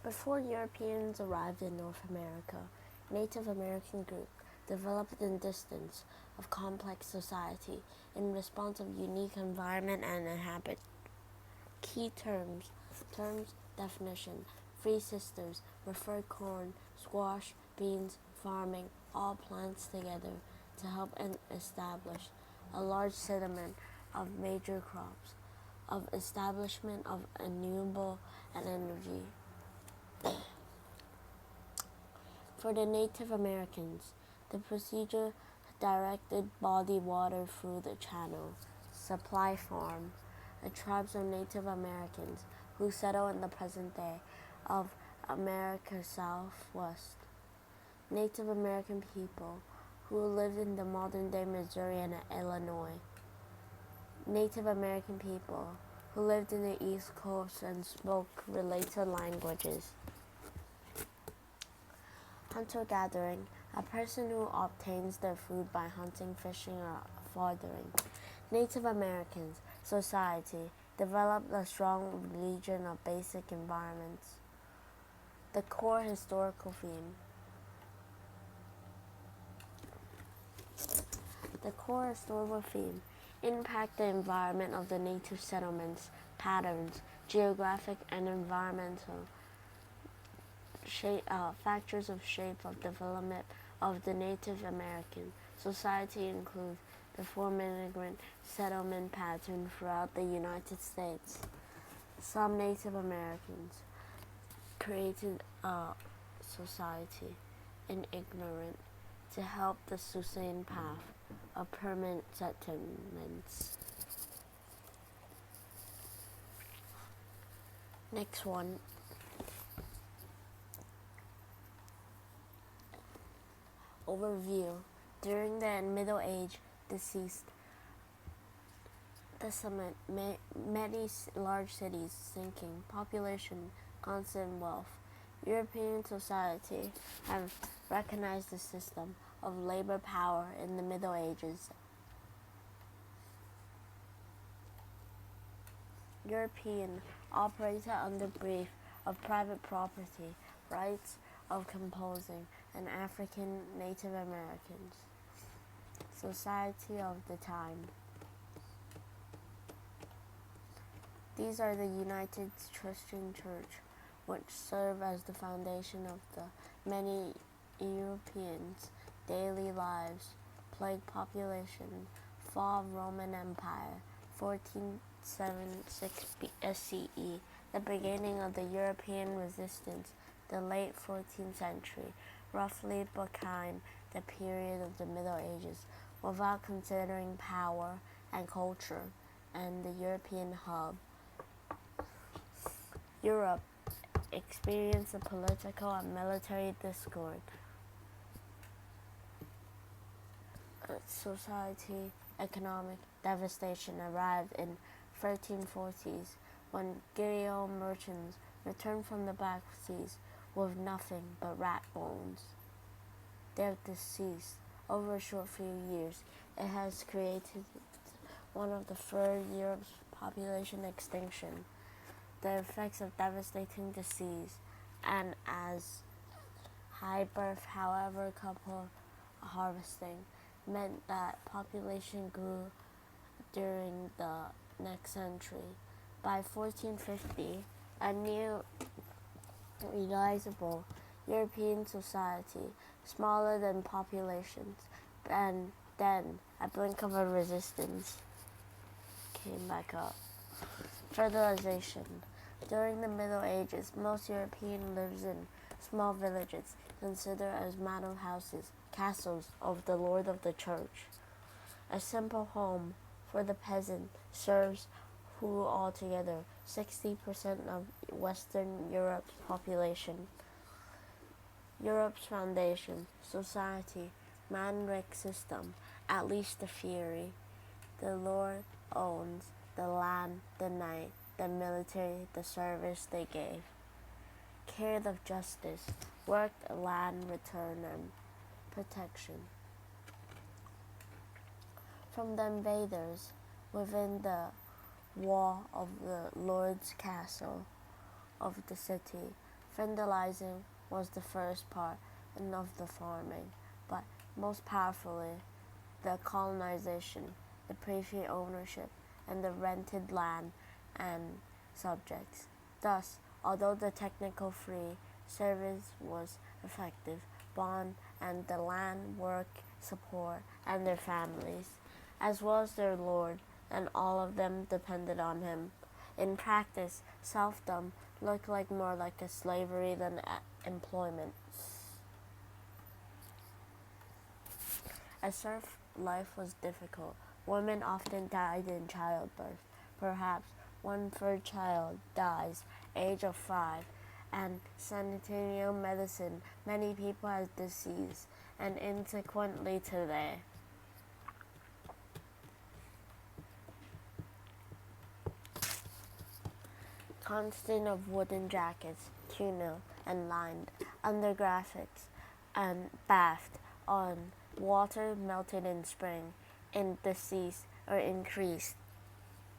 Before Europeans arrived in North America, Native American groups developed in distance of complex society in response of unique environment and habit. Key terms, definition, free systems, refer corn, squash, beans, farming, all plants together to help and establish a large settlement of major crops, of establishment of renewable and energy. For the Native Americans, the procedure directed body water through the channel. Supply farm, the tribes of Native Americans who settle in the present day of America's Southwest. Native American people who lived in the modern-day Missouri and Illinois. Native American people who lived in the East Coast and spoke related languages. Hunter-gathering, a person who obtains their food by hunting, fishing, or foraging. Native Americans society developed a strong religion of basic environments. The core historical theme. The core historical theme impact the environment of the native settlements, patterns, geographic and environmental factors of shape of development of the Native American society include the form immigrant settlement pattern throughout the United States. Some Native Americans created a society in ignorance to help the sustained path of permanent settlements. Next one. Overview. During the Middle Age, deceased decimate, many large cities sinking, population, constant wealth. European society have recognized the system of labor power in the Middle Ages. European operated under brief of private property, rights of composing, and African Native Americans. Society of the time. These are the United Christian Church, which serve as the foundation of the many Europeans' daily lives. Plague population, fall of Roman Empire, 1476 CE, the beginning of the European resistance, the late 14th century, roughly behind the period of the Middle Ages, without considering power and culture, and the European hub. Europe experienced a political and military discord. Society economic devastation arrived in 1340s when Guillaume merchants returned from the Black Seas with nothing but rat bones. They have deceased over a short few years. It has created one of the third Europe's population extinction. The effects of devastating disease and as high birth, however, coupled harvesting, meant that population grew during the next century. By 1450, a new realizable European society, smaller than populations, and then a blink of a resistance came back up. Feudalization. During the Middle Ages, most Europeans lived in small villages considered as manor houses, castles of the Lord of the Church. A simple home for the peasant serves who altogether 60% of Western Europe's population. Europe's foundation, society, man-rig system, at least the theory. The Lord owns the land, the knight, the military, the service they gave. Care of justice, work, land, return, and protection. From the invaders within the wall of the Lord's castle of the city, Fertilizing was the first part of the farming, but most powerfully, the colonization, the private ownership, and the rented land and subjects. Thus, although the technical free service was effective, bond and the land work support and their families, as well as their lord, and all of them depended on him. In practice, serfdom looked more like a slavery than employment. As serf life was difficult, women often died in childbirth. Perhaps 1/3 child dies age of 5, and sanitarian medicine many people has disease, and consequently today. Constant of wooden jackets, tunic, and lined under graphics, and bathed on water melted in spring, in deceased or increased,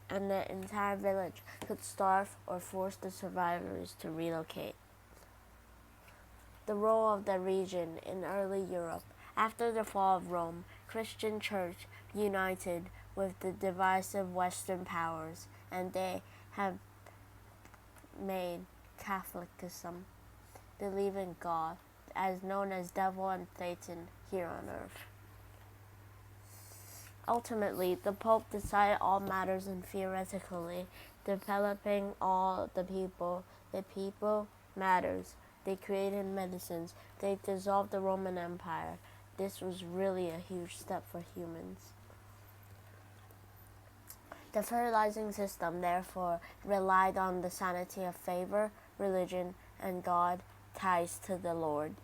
and the entire village could starve or force the survivors to relocate. The role of the region in early Europe. After the fall of Rome, Christian church united with the divisive Western powers, and they have made Catholicism believe in God, as known as devil and Satan here on earth. Ultimately, the Pope decided all matters and theoretically developing all the people. The people matters. They created medicines. They dissolved the Roman Empire. This was really a huge step for humans. The fertilizing system, therefore, relied on the sanity of favor, religion, and God ties to the Lord.